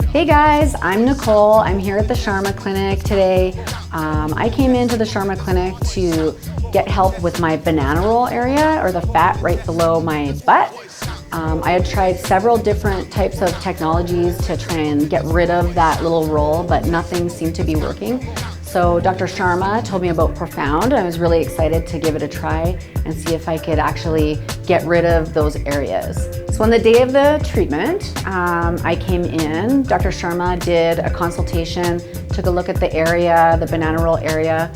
Hey guys, I'm Nicole. I'm here at the Sharma clinic today. I came into the Sharma clinic to get help with my banana roll area, or the fat right below my butt. I had tried several different types of technologies to try and get rid of that little roll, but nothing seemed to be working. So Dr. Sharma told me about Profound. I was really excited to give it a try and see if I could actually get rid of those areas. So on the day of the treatment, I came in. Dr. Sharma did a consultation, took a look at the area, the banana roll area.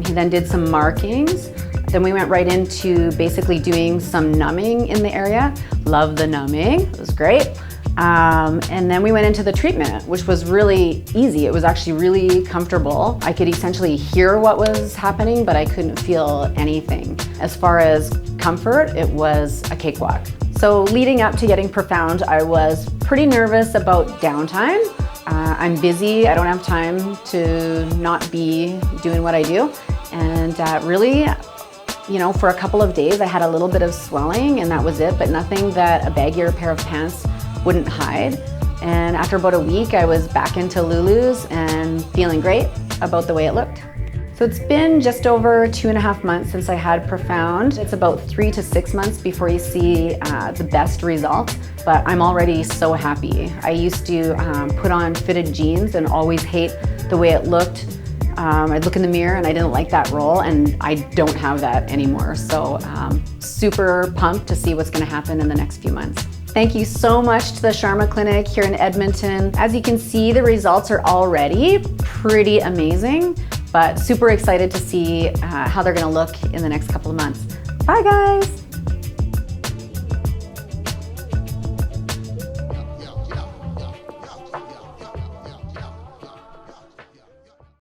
He then did some markings. Then we went right into basically doing some numbing in the area. Love the numbing, it was great. And then we went into the treatment, which was really easy. It was actually really comfortable. I could essentially hear what was happening, but I couldn't feel anything. As far as comfort, it was a cakewalk. So leading up to getting Profound, I was pretty nervous about downtime. I'm busy, I don't have time to not be doing what I do. And really, you know, for a couple of days I had a little bit of swelling and that was it, but nothing that a baggier pair of pants wouldn't hide. And after about a week, I was back into Lulu's and feeling great about the way it looked. So it's been just over 2.5 months since I had Profound. It's about 3 to 6 months before you see the best results, but I'm already so happy. I used to put on fitted jeans and always hate the way it looked. I'd look in the mirror and I didn't like that roll, and I don't have that anymore. So super pumped to see what's gonna happen in the next few months. Thank you so much to the Sharma Clinic here in Edmonton. As you can see, the results are already pretty amazing, but super excited to see how they're gonna look in the next couple of months. Bye guys.